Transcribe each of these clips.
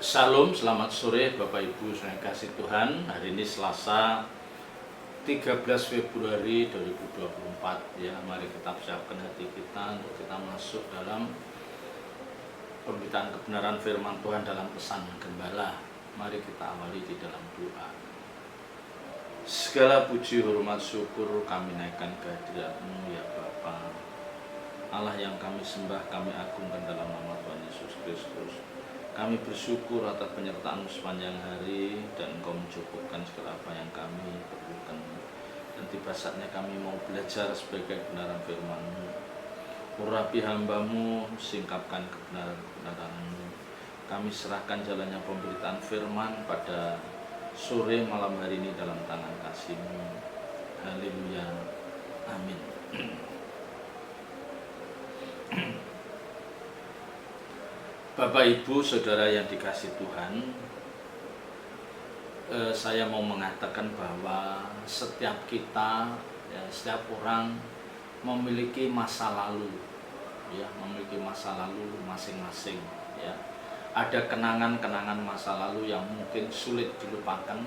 Salam, selamat sore Bapak Ibu yang kasih Tuhan. Hari ini Selasa 13 Februari 2024 ya. Mari kita siapkan hati kita untuk kita masuk dalam pemberitaan kebenaran firman Tuhan dalam pesan gembala. Mari kita awali di dalam doa. Segala puji, hormat, syukur kami naikkan kehadirat-Mu ya Bapa, Allah yang kami sembah, kami agungkan dalam nama Tuhan Yesus Kristus. Kami bersyukur atas penyertaan-Mu sepanjang hari, dan Engkau mencukupkan segala apa yang kami perlukan. Dan tiba saatnya kami mau belajar sebagai kebenaran firman-Mu. Urapi hamba-Mu, singkapkan kebenaran-kebenaran-Mu. Kami serahkan jalannya pemberitaan firman pada sore malam hari ini dalam tangan kasih-Mu. Haleluya. Amin. Bapak, Ibu, Saudara yang dikasih Tuhan, saya mau mengatakan bahwa setiap kita, ya, setiap orang memiliki masa lalu, ya, memiliki masa lalu masing-masing. Ya. Ada kenangan-kenangan masa lalu yang mungkin sulit dilupakan,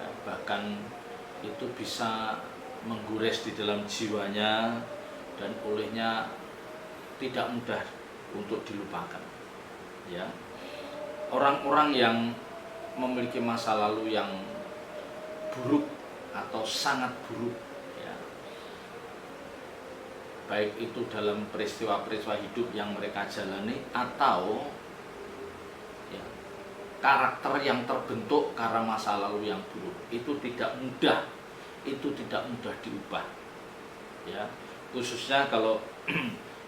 ya, bahkan itu bisa menggores di dalam jiwanya dan olehnya tidak mudah untuk dilupakan. Ya, orang-orang yang memiliki masa lalu yang buruk atau sangat buruk, ya, baik itu dalam peristiwa-peristiwa hidup yang mereka jalani atau ya, karakter yang terbentuk karena masa lalu yang buruk, itu tidak mudah diubah. Ya, khususnya kalau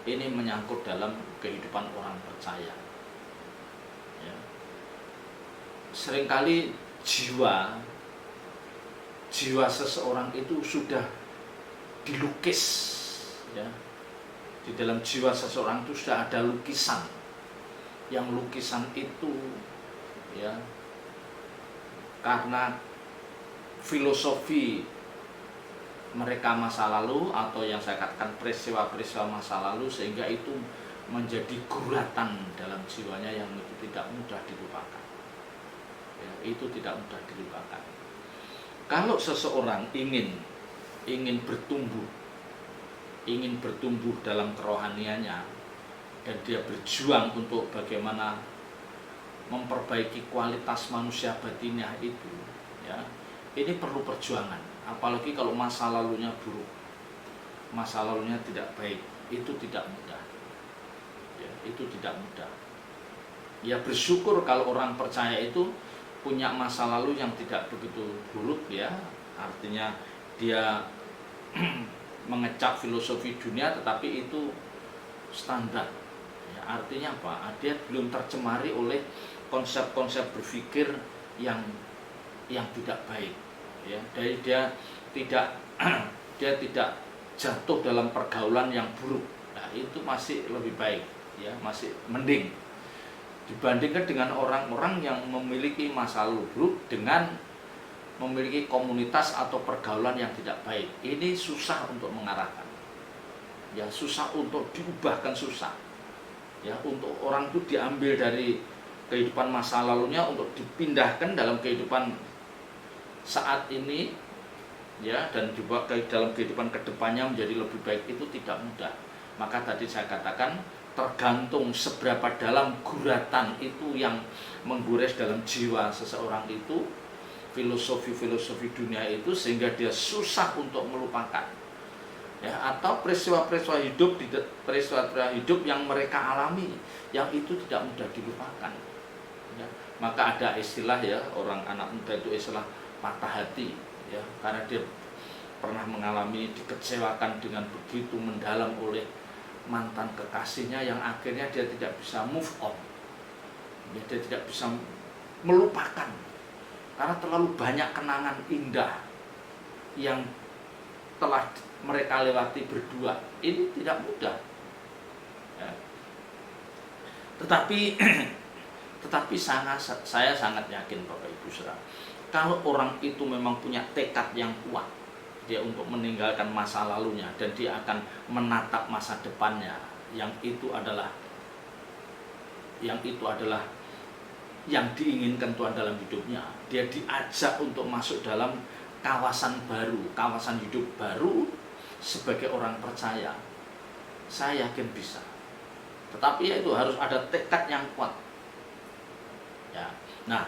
ini menyangkut dalam kehidupan orang percaya. Ya. Seringkali jiwa seseorang itu sudah dilukis, ya. Di dalam jiwa seseorang itu sudah ada lukisan. Yang lukisan itu, ya, karena filosofi mereka masa lalu, atau yang saya katakan peristiwa-peristiwa masa lalu, sehingga itu menjadi guratan dalam jiwanya yang itu tidak mudah dilupakan. Ya, itu tidak mudah dilupakan. Kalau seseorang ingin bertumbuh dalam kerohaniannya, dan dia berjuang untuk bagaimana memperbaiki kualitas manusia batinnya itu, ya, ini perlu perjuangan. Apalagi kalau masa lalunya buruk, masa lalunya tidak baik, itu tidak mudah. Ya, itu tidak mudah. Ya, bersyukur kalau orang percaya itu punya masa lalu yang tidak begitu buruk, ya. Artinya dia mengecap filosofi dunia, tetapi itu standar. Ya, artinya apa? Dia belum tercemari oleh konsep-konsep berpikir yang tidak baik. Ya, dari dia tidak jatuh dalam pergaulan yang buruk. Nah, itu masih lebih baik, ya, masih mending dibandingkan dengan orang-orang yang memiliki masa lalu buruk dengan memiliki komunitas atau pergaulan yang tidak baik. Ini susah untuk mengarahkan, ya, susah untuk diubahkan, susah, ya, untuk orang itu diambil dari kehidupan masa lalunya untuk dipindahkan dalam kehidupan saat ini, ya, dan juga dalam kehidupan kedepannya menjadi lebih baik, itu tidak mudah. Maka tadi saya katakan, tergantung seberapa dalam guratan itu yang menggores dalam jiwa seseorang itu, filosofi dunia itu, sehingga dia susah untuk melupakan, ya, atau peristiwa-peristiwa hidup yang mereka alami yang itu tidak mudah dilupakan. Ya. Maka ada istilah, ya, orang anak muda itu istilah patah hati, ya, karena dia pernah mengalami dikecewakan dengan begitu mendalam oleh mantan kekasihnya, yang akhirnya dia tidak bisa move on, ya, dia tidak bisa melupakan karena terlalu banyak kenangan indah yang telah mereka lewati berdua. Ini tidak mudah, ya. Tetapi saya sangat yakin, Bapak Ibu Saudara, kalau orang itu memang punya tekad yang kuat, dia untuk meninggalkan masa lalunya dan dia akan menatap masa depannya, yang itu adalah yang diinginkan Tuhan dalam hidupnya. Dia diajak untuk masuk dalam kawasan baru, kawasan hidup baru sebagai orang percaya. Saya yakin bisa. Tetapi ya itu harus ada tekad yang kuat. Ya. Nah,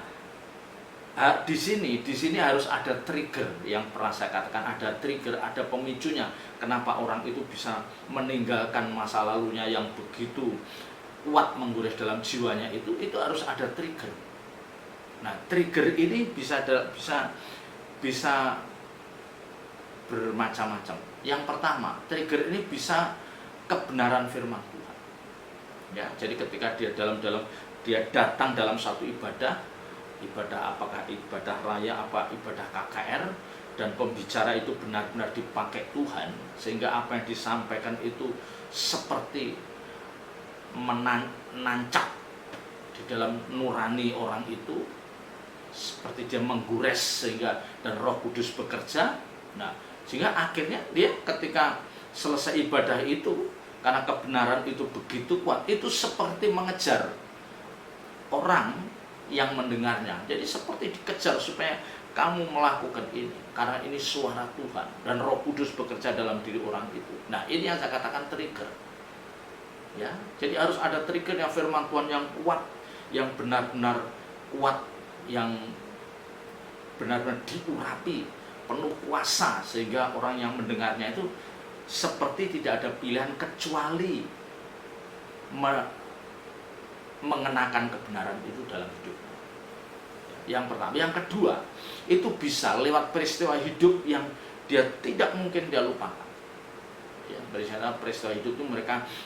di sini harus ada trigger yang pernah saya katakan, ada trigger, ada pemicunya. Kenapa orang itu bisa meninggalkan masa lalunya yang begitu kuat menggores dalam jiwanya itu harus ada trigger. Nah, trigger ini bisa bermacam-macam. Yang pertama, trigger ini bisa kebenaran firman Tuhan. Ya, jadi ketika dia dia datang dalam satu ibadah apakah ibadah raya, apa ibadah KKR, dan pembicara itu benar-benar dipakai Tuhan, sehingga apa yang disampaikan itu seperti menancap di dalam nurani orang itu, seperti dia menggores sehingga dan Roh Kudus bekerja. Nah, sehingga akhirnya dia ketika selesai ibadah itu, karena kebenaran itu begitu kuat, itu seperti mengejar orang yang mendengarnya. Jadi seperti dikejar supaya kamu melakukan ini, karena ini suara Tuhan dan Roh Kudus bekerja dalam diri orang itu. Nah, ini yang saya katakan trigger. Ya, jadi harus ada trigger yang firman Tuhan yang kuat, yang benar-benar kuat, yang benar-benar diurapi, penuh kuasa, sehingga orang yang mendengarnya itu seperti tidak ada pilihan kecuali mengenakan kebenaran itu dalam hidupnya. Yang pertama. Yang kedua, itu bisa lewat peristiwa hidup yang dia tidak mungkin dia lupakan. Ya, misalnya peristiwa hidup itu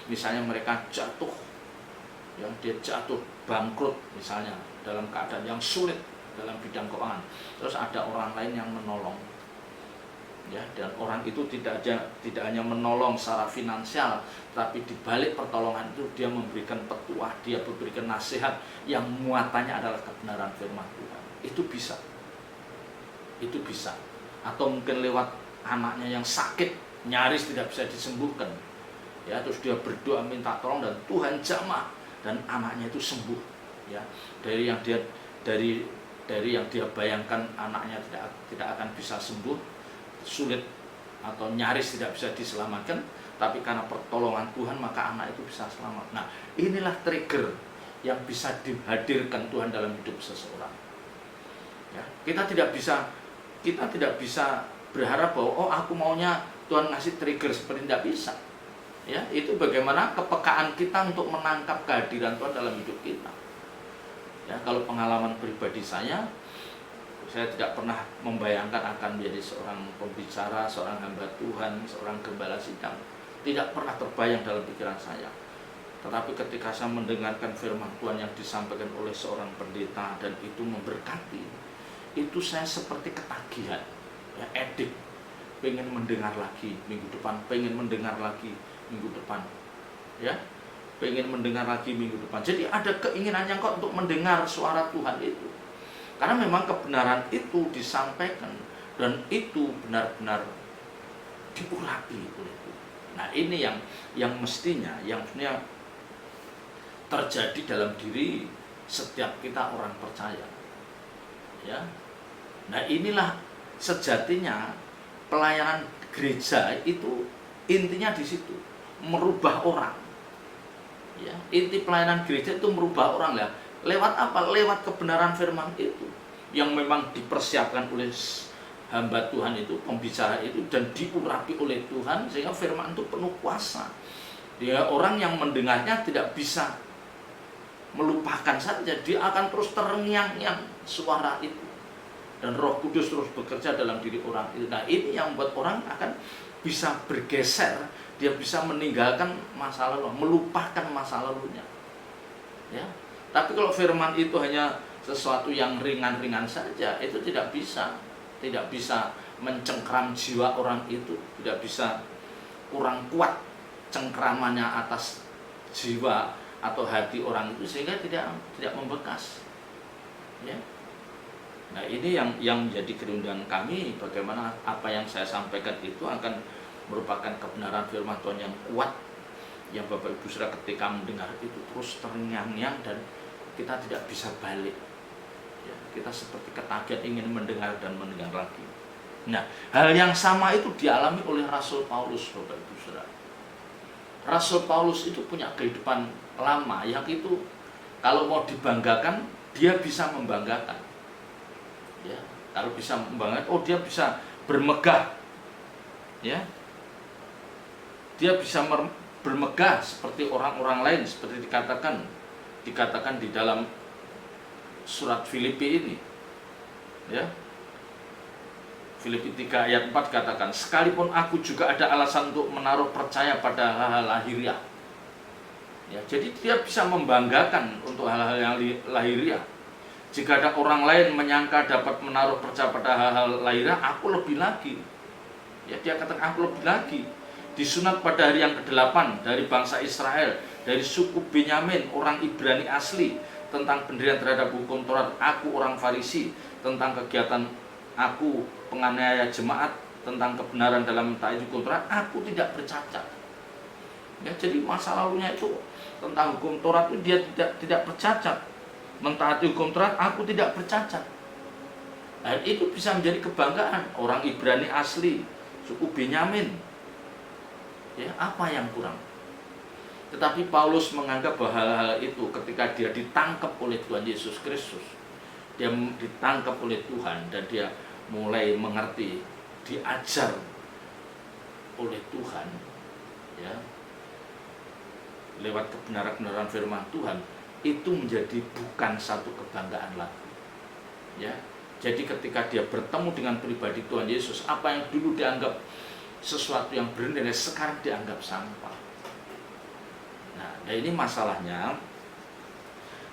misalnya mereka jatuh, ya, dia jatuh bangkrut misalnya dalam keadaan yang sulit dalam bidang keuangan, terus ada orang lain yang menolong, ya, dan orang itu tidak hanya menolong secara finansial, tapi di balik pertolongan itu dia memberikan petuah, dia memberikan nasihat yang muatannya adalah kebenaran firman Tuhan. Itu bisa. Atau mungkin lewat anaknya yang sakit, nyaris tidak bisa disembuhkan, ya, terus dia berdoa minta tolong dan Tuhan jamah dan anaknya itu sembuh, ya, dari yang dia bayangkan anaknya tidak akan bisa sembuh, sulit atau nyaris tidak bisa diselamatkan, tapi karena pertolongan Tuhan maka anak itu bisa selamat. Nah, inilah trigger yang bisa dihadirkan Tuhan dalam hidup seseorang. Ya, kita tidak bisa berharap bahwa aku maunya Tuhan ngasih trigger seperti, tidak bisa. Ya, itu bagaimana kepekaan kita untuk menangkap kehadiran Tuhan dalam hidup kita. Ya, kalau pengalaman pribadi saya tidak pernah membayangkan akan menjadi seorang pembicara, seorang hamba Tuhan, seorang gembala sidang. Tidak pernah terbayang dalam pikiran saya. Tetapi ketika saya mendengarkan firman Tuhan yang disampaikan oleh seorang pendeta dan itu memberkati, itu saya seperti ketagihan, ya, edik, pengen mendengar lagi minggu depan, pengen mendengar lagi minggu depan, ya, pengen mendengar lagi minggu depan. Jadi ada keinginannya kok untuk mendengar suara Tuhan itu. Karena memang kebenaran itu disampaikan dan itu benar-benar diurapi oleh Tuhan. Nah, ini yang mestinya terjadi dalam diri setiap kita orang percaya. Ya. Nah, inilah sejatinya pelayanan gereja itu intinya di situ, merubah orang. Ya, inti pelayanan gereja itu merubah orang ya. Lewat apa? Lewat kebenaran firman itu yang memang dipersiapkan oleh hamba Tuhan itu, pembicara itu, dan diurapi oleh Tuhan sehingga firman itu penuh kuasa. Dia orang yang mendengarnya tidak bisa melupakan saja, dia akan terus terngiang-ngiang suara itu. Dan Roh Kudus terus bekerja dalam diri orang itu. Nah, ini yang membuat orang akan bisa bergeser, dia bisa meninggalkan masa lalu, melupakan masa lalunya. Ya. Tapi kalau firman itu hanya sesuatu yang ringan-ringan saja, itu tidak bisa mencengkram jiwa orang itu, tidak bisa, kurang kuat cengkramannya atas jiwa atau hati orang itu sehingga tidak membekas. Ya. Nah, ini yang menjadi kerinduan kami, bagaimana apa yang saya sampaikan itu akan merupakan kebenaran firman Tuhan yang kuat, yang Bapak Ibu Saudara ketika mendengar itu terus terngiang-ngiang dan kita tidak bisa balik. Ya, kita seperti ketagihan ingin mendengar dan mendengar lagi. Nah, hal yang sama itu dialami oleh Rasul Paulus, Bapak Ibu Saudara. Rasul Paulus itu punya kehidupan lama yang itu kalau mau dibanggakan, dia bisa membanggakan. Ya, kalau bisa membanggakan, oh dia bisa bermegah. Ya. Dia bisa bermegah seperti orang-orang lain, seperti dikatakan di dalam surat Filipi ini. Ya. Filipi 3 ayat 4 katakan, sekalipun aku juga ada alasan untuk menaruh percaya pada hal-hal lahiriah. Ya, jadi dia bisa membanggakan untuk hal-hal yang lahiriah. Jika ada orang lain menyangka dapat menaruh percaya pada hal-hal lahiriah, aku lebih lagi. Ya, dia katakan aku lebih lagi. Disunat pada hari yang ke-8 dari bangsa Israel, dari suku Benyamin, orang Ibrani asli, tentang pendirian terhadap hukum Taurat, aku orang Farisi, tentang kegiatan aku penganiaya jemaat, tentang kebenaran dalam mentaati hukum Taurat, aku tidak bercacat. Ya, jadi masa lalunya itu tentang hukum Taurat itu dia tidak bercacat. Mentaati hukum Taurat, aku tidak bercacat. Nah, itu bisa menjadi kebanggaan orang Ibrani asli, suku Benyamin. Ya, apa yang kurang? Tetapi Paulus menganggap bahwa hal-hal itu ketika dia ditangkap oleh Tuhan Yesus Kristus, dia ditangkap oleh Tuhan dan dia mulai mengerti, diajar oleh Tuhan, ya, lewat kebenaran-kebenaran firman Tuhan, itu menjadi bukan satu kebanggaan lagi. Ya, jadi ketika dia bertemu dengan pribadi Tuhan Yesus, apa yang dulu dianggap sesuatu yang bernilai sekarang dianggap sampah. Nah, ini masalahnya.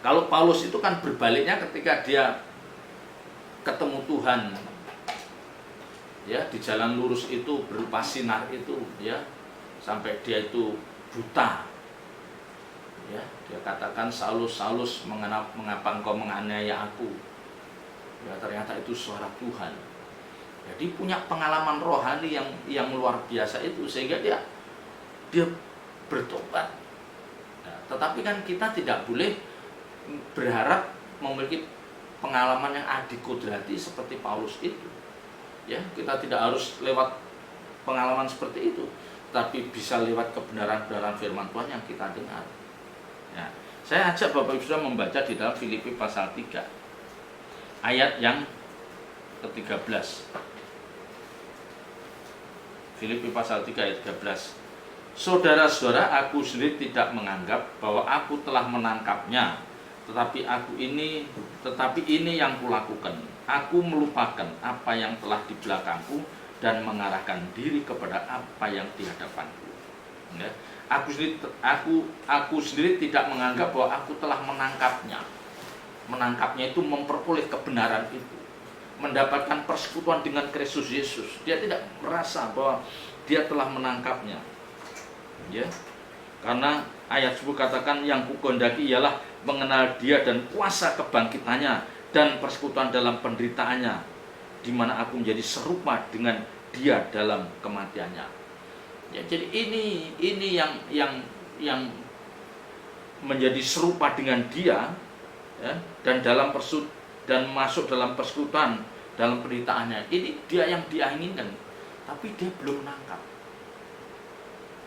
Kalau Paulus itu kan berbaliknya ketika dia ketemu Tuhan, ya, di jalan lurus itu berupa sinar itu, ya, sampai dia itu buta. Ya, dia katakan, Saulus, Saulus, mengapa engkau menganiaya aku? Ya, ternyata itu suara Tuhan. Jadi punya pengalaman rohani yang luar biasa itu, sehingga dia bertobat. Nah, tetapi kan kita tidak boleh berharap memiliki pengalaman yang adikodrati seperti Paulus itu. Ya, kita tidak harus lewat pengalaman seperti itu, tapi bisa lewat kebenaran-kebenaran firman Tuhan yang kita dengar. Ya, saya ajak Bapak Ibu Saudara membaca di dalam Filipi pasal 3 ayat yang ke-13. Filipi pasal 3 ayat 13. Saudara-saudara, aku sendiri tidak menganggap bahwa aku telah menangkapnya, tetapi ini yang kulakukan. Aku melupakan apa yang telah di belakangku dan mengarahkan diri kepada apa yang di hadapanku. Ya. Aku sendiri tidak menganggap bahwa aku telah menangkapnya. Menangkapnya itu memperoleh kebenaran itu, mendapatkan persekutuan dengan Kristus Yesus. Dia tidak merasa bahwa dia telah menangkapnya. Ya. Karena ayat 10 katakan, yang kukondaki ialah mengenal dia dan kuasa kebangkitannya dan persekutuan dalam penderitaannya, di mana aku menjadi serupa dengan dia dalam kematiannya. Ya, jadi ini yang menjadi serupa dengan dia, ya, dan masuk dalam persekutuan dalam penderitaannya. Ini dia yang dia inginkan, tapi dia belum menangkap.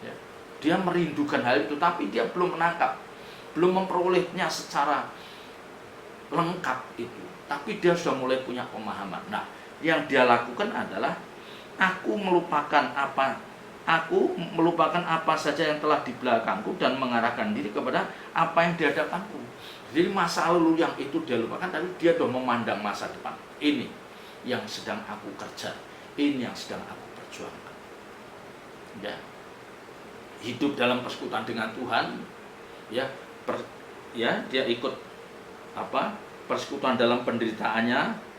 Ya, dia merindukan hal itu, tapi dia belum menangkap, belum memperolehnya secara lengkap itu. Tapi dia sudah mulai punya pemahaman. Nah, yang dia lakukan adalah aku melupakan apa saja yang telah di belakangku dan mengarahkan diri kepada apa yang di hadapanku. Jadi masa lalu yang itu dia lupakan, tapi dia sudah memandang masa depan. Ini yang sedang aku kerja, ini yang sedang aku perjuangkan. Ya. Hidup dalam persekutuan dengan Tuhan, ya, dia ikut persekutuan dalam penderitaannya,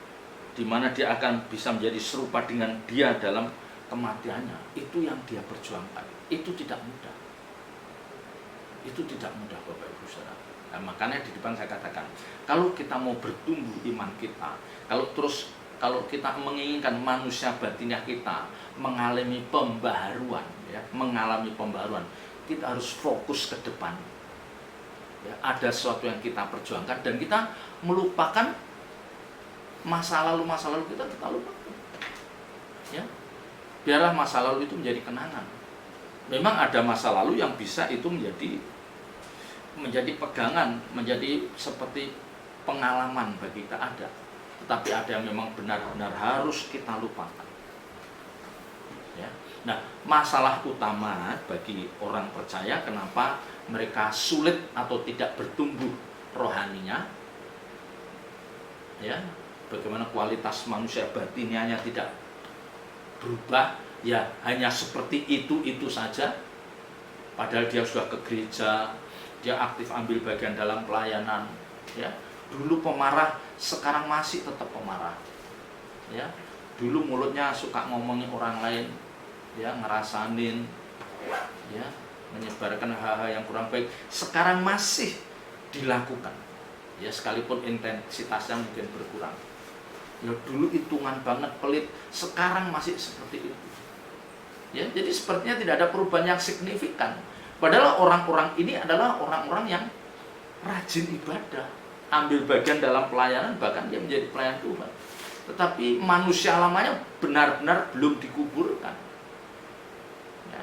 di mana dia akan bisa menjadi serupa dengan dia dalam kematiannya. Itu yang dia perjuangkan. Itu tidak mudah. Itu tidak mudah, Bapak Ibu Saudara. Nah, makanya di depan saya katakan, kalau kita mau bertumbuh iman kita, kalau kita menginginkan manusia batiniah kita mengalami pembaharuan, ya, kita harus fokus ke depan. Ya, ada sesuatu yang kita perjuangkan dan kita melupakan masa lalu kita lupakan. Ya, biarlah masa lalu itu menjadi kenangan. Memang ada masa lalu yang bisa itu menjadi pegangan, menjadi seperti pengalaman bagi kita ada. Tetapi ada yang memang benar-benar harus kita lupakan. Ya. Nah, masalah utama bagi orang percaya kenapa mereka sulit atau tidak bertumbuh rohaninya, ya, bagaimana kualitas manusia batinianya tidak berubah, ya hanya seperti itu saja. Padahal dia sudah ke gereja, dia aktif ambil bagian dalam pelayanan, ya. Dulu pemarah, sekarang masih tetap pemarah, ya. Dulu mulutnya suka ngomongin orang lain, ya, ngerasanin, ya, menyebarkan hal-hal yang kurang baik, sekarang masih dilakukan, ya, sekalipun intensitasnya mungkin berkurang. Ya, dulu hitungan banget, pelit, sekarang masih seperti itu. Ya, jadi sepertinya tidak ada perubahan yang signifikan. Padahal orang-orang ini adalah orang-orang yang rajin ibadah, ambil bagian dalam pelayanan, bahkan dia menjadi pelayan Tuhan. Tetapi manusia lamanya benar-benar belum dikuburkan. Ya.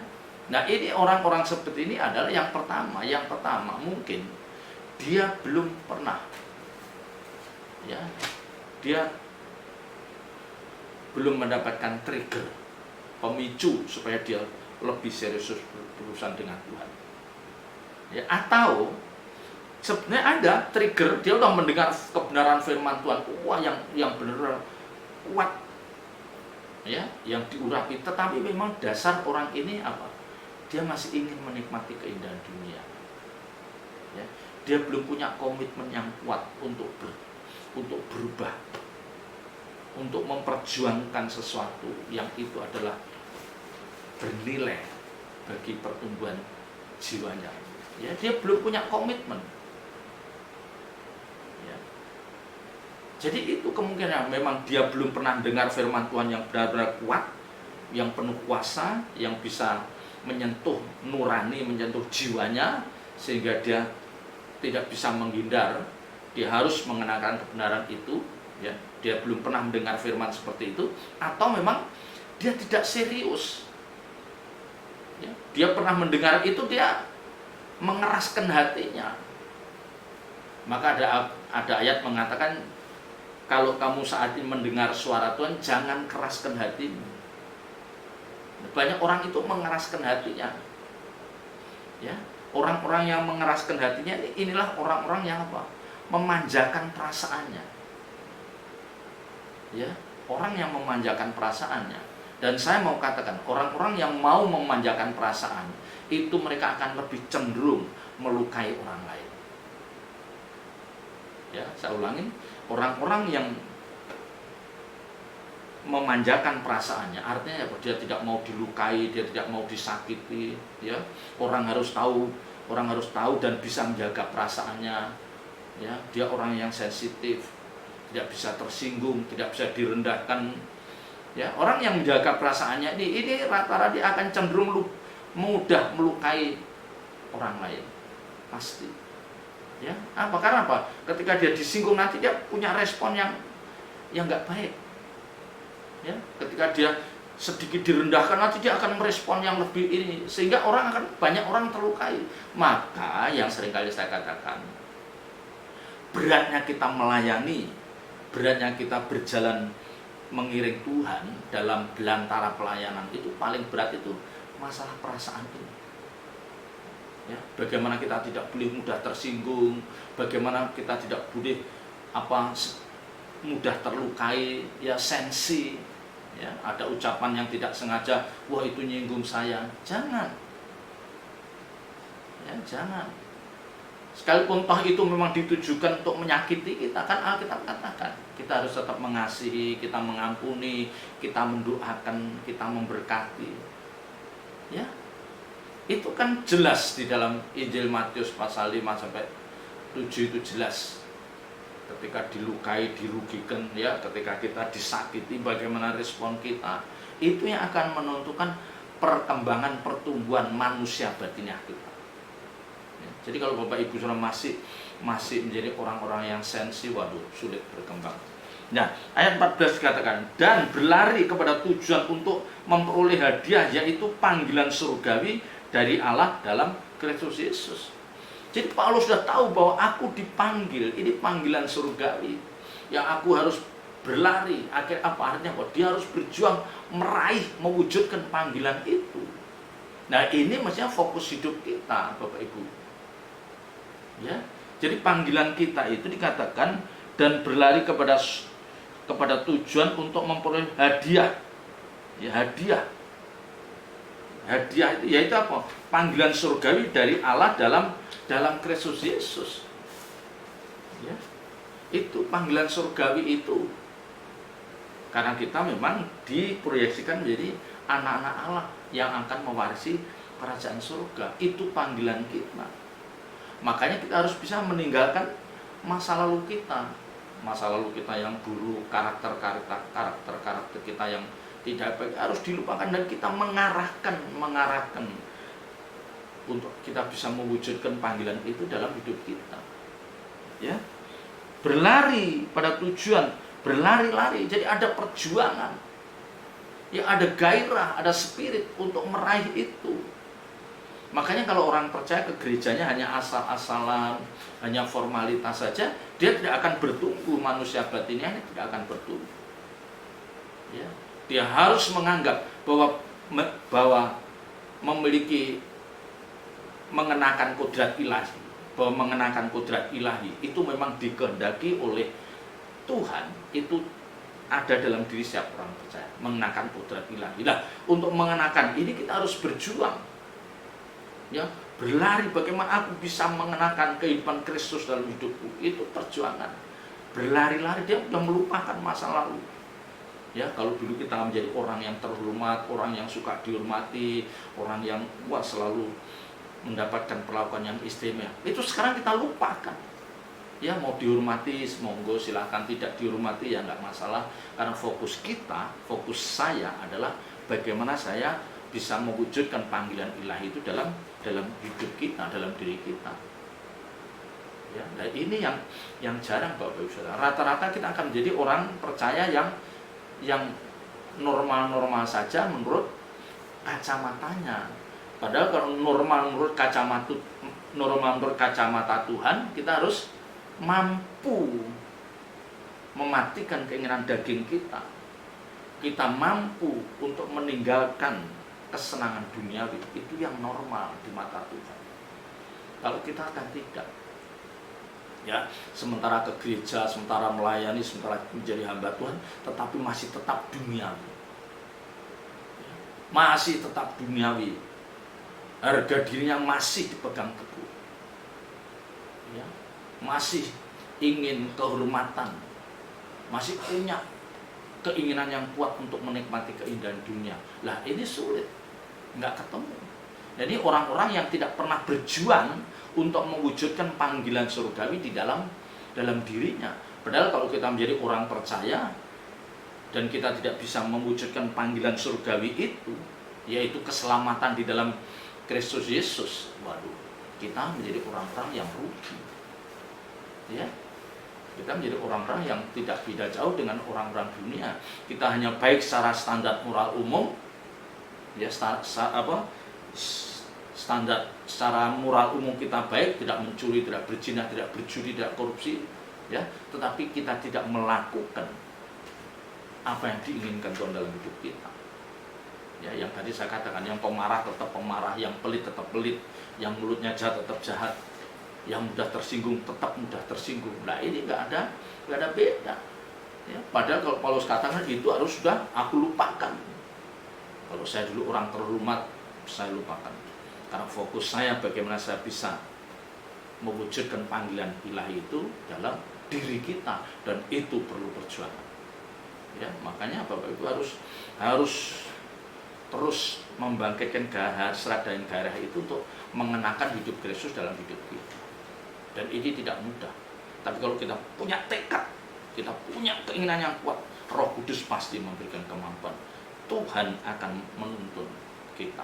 Nah, ini orang-orang seperti ini adalah yang pertama mungkin dia belum pernah, ya, dia belum mendapatkan trigger, pemicu supaya dia lebih serius berurusan dengan Tuhan. Ya, atau sebenarnya ada trigger, dia udah mendengar kebenaran firman Tuhan, wah yang benar kuat, ya, yang diurapi, tetapi memang dasar orang ini apa? Dia masih ingin menikmati keindahan dunia. Ya, dia belum punya komitmen yang kuat untuk berubah, untuk memperjuangkan sesuatu yang itu adalah bernilai bagi pertumbuhan jiwanya. Ya, dia belum punya komitmen. Ya. Jadi itu kemungkinan memang dia belum pernah dengar firman Tuhan yang benar-benar kuat, yang penuh kuasa, yang bisa menyentuh nurani, menyentuh jiwanya, sehingga dia tidak bisa menghindar, dia harus mengenakan kebenaran itu. Ya, dia belum pernah mendengar firman seperti itu, atau memang dia tidak serius. Ya, dia pernah mendengar itu, dia mengeraskan hatinya. Maka ada ayat mengatakan, kalau kamu saat ini mendengar suara Tuhan, jangan keraskan hatimu. Banyak orang itu mengeraskan hatinya. Ya, orang-orang yang mengeraskan hatinya inilah orang-orang yang apa? Memanjakan perasaannya. Ya, orang yang memanjakan perasaannya. Dan saya mau katakan, orang-orang yang mau memanjakan perasaan itu mereka akan lebih cenderung melukai orang lain. Ya, saya ulangi, orang-orang yang memanjakan perasaannya, artinya apa? Dia tidak mau dilukai, dia tidak mau disakiti, ya. Orang harus tahu dan bisa menjaga perasaannya. Ya, dia orang yang sensitif, tidak bisa tersinggung, tidak bisa direndahkan. Ya, orang yang menjaga perasaannya ini rata-rata dia akan cenderung mudah melukai orang lain. Pasti. Ya, apa? Karena apa? Ketika dia disinggung nanti dia punya respon yang enggak baik. Ya, ketika dia sedikit direndahkan nanti dia akan merespon yang lebih ini, sehingga banyak orang terlukai. Maka yang seringkali saya katakan, beratnya kita melayani, beratnya kita berjalan mengiring Tuhan dalam belantara pelayanan itu paling berat itu masalah perasaan ini. Ya, bagaimana kita tidak boleh mudah tersinggung, bagaimana kita tidak boleh mudah terlukai, ya, sensi. Ya, ada ucapan yang tidak sengaja, wah itu nyinggung saya. Jangan. Ya, jangan. Sekalipun toh itu memang ditujukan untuk menyakiti kita, kan Alkitab katakan kita harus tetap mengasihi, kita mengampuni, kita mendoakan, kita memberkati. Ya, itu kan jelas di dalam Injil Matius pasal 5 sampai 7 itu jelas. Ketika dilukai, dirugikan, ya, ketika kita disakiti, bagaimana respon kita, itu yang akan menentukan perkembangan pertumbuhan manusia batinnya kita. Ya, Jadi kalau Bapak Ibu Saudara masih menjadi orang-orang yang sensi, waduh, sulit berkembang. Nah, ayat 14 dikatakan, dan berlari kepada tujuan untuk memperoleh hadiah, yaitu panggilan surgawi dari Allah dalam Kristus Yesus. Jadi Paulus sudah tahu bahwa aku dipanggil, ini panggilan surgawi yang aku harus berlari. Akhir apa artinya? Dia harus berjuang meraih, mewujudkan panggilan itu. Nah, ini mestinya fokus hidup kita, Bapak Ibu. Ya, jadi panggilan kita itu dikatakan dan berlari kepada tujuan untuk memperoleh hadiah. Ya, hadiah itu yaitu apa? Panggilan surgawi dari Allah dalam Kristus Yesus. Ya. Itu panggilan surgawi itu. Karena kita memang diproyeksikan menjadi anak-anak Allah yang akan mewarisi kerajaan surga. Itu panggilan kita. Makanya kita harus bisa meninggalkan masa lalu kita. Masa lalu kita yang buruk, karakter kita yang tidak baik harus dilupakan, dan kita mengarahkan untuk kita bisa mewujudkan panggilan itu dalam hidup kita. Ya. Berlari pada tujuan, berlari-lari. Jadi ada perjuangan. Ya, ada gairah, ada spirit untuk meraih itu. Makanya kalau orang percaya ke gerejanya hanya asal-asalan, hanya formalitas saja, dia tidak akan bertumbuh, manusia batinnya tidak akan bertumbuh. Ya. Dia harus menganggap bahwa memiliki mengenakan kodrat ilahi, bahwa mengenakan kodrat ilahi itu memang dikehendaki oleh Tuhan, itu ada dalam diri setiap orang percaya, mengenakan kodrat ilahi. Nah, untuk mengenakan ini kita harus berjuang. Ya, berlari bagaimana aku bisa mengenakan kehidupan Kristus dalam hidupku, itu perjuangan. Berlari-lari, dia sudah melupakan masa lalu. Ya, kalau dulu kita menjadi orang yang terhormat, orang yang suka dihormati, orang yang selalu mendapatkan perlakuan yang istimewa, itu sekarang kita lupakan. Ya, mau dihormati, monggo silahkan, tidak dihormati ya nggak masalah. Karena fokus kita, fokus saya adalah bagaimana saya bisa mewujudkan panggilan ilahi itu dalam hidup kita, dalam diri kita. Ya, nah ini yang jarang Bapak Ibu Saudara. Rata-rata kita akan menjadi orang percaya yang normal-normal saja menurut kacamatanya. Padahal kalau normal menurut kacamata Tuhan, kita harus mampu mematikan keinginan daging kita. Kita mampu untuk meninggalkan kesenangan duniawi, itu yang normal di mata Tuhan. Kalau kita akan tidak, ya, sementara ke gereja, sementara melayani, sementara menjadi hamba Tuhan, tetapi masih tetap duniawi, masih tetap duniawi, harga dirinya masih dipegang teguh, ya, masih ingin kehormatan, masih punya keinginan yang kuat untuk menikmati keindahan dunia. Lah ini sulit, nggak ketemu. Jadi orang-orang yang tidak pernah berjuang untuk mewujudkan panggilan surgawi di dalam dirinya. Padahal kalau kita menjadi orang percaya dan kita tidak bisa mewujudkan panggilan surgawi itu, yaitu keselamatan di dalam Kristus Yesus, waduh, kita menjadi orang-orang yang rugi. Ya. Kita menjadi orang-orang yang tidak beda jauh dengan orang-orang dunia. Kita hanya baik secara standar moral umum, ya, standar secara moral umum kita baik, tidak mencuri, tidak berzina, tidak berjudi, tidak korupsi, ya. Tetapi kita tidak melakukan apa yang diinginkan Tuhan dalam hidup kita. Ya, yang tadi saya katakan, yang pemarah tetap pemarah, yang pelit tetap pelit, yang mulutnya jahat tetap jahat, yang mudah tersinggung tetap mudah tersinggung. Nah ini nggak ada beda. Ya, padahal kalau Paulus katakan itu harus sudah aku lupakan. Kalau saya dulu orang terhormat, saya lupakan. Karena fokus saya bagaimana saya bisa mewujudkan panggilan ilahi itu dalam diri kita, dan itu perlu perjuangan. Ya, makanya Bapak Ibu harus terus membangkitkan hasrat dan gairah itu untuk mengenakan hidup Kristus dalam hidup kita. Dan ini tidak mudah. Tapi kalau kita punya tekad, kita punya keinginan yang kuat, Roh Kudus pasti memberikan kemampuan. Tuhan akan menuntun kita.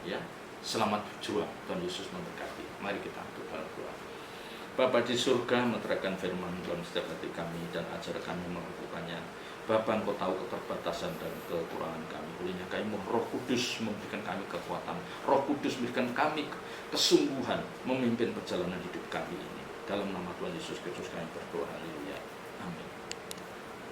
Ya, Selamat berjuang. Tuhan Yesus memberkati. Mari kita berdoa. Bapa di surga, menerangkan firman dalam setiap hati kami dan ajar kami melakukannya. Bapa, Engkau tahu keterbatasan dan kekurangan kami. Olehnya kami mohon Roh Kudus memberikan kami kekuatan. Roh Kudus memberikan kami kesungguhan memimpin perjalanan hidup kami ini. Dalam nama Tuhan Yesus Kristus kami berdoa. Haleluya. Amin.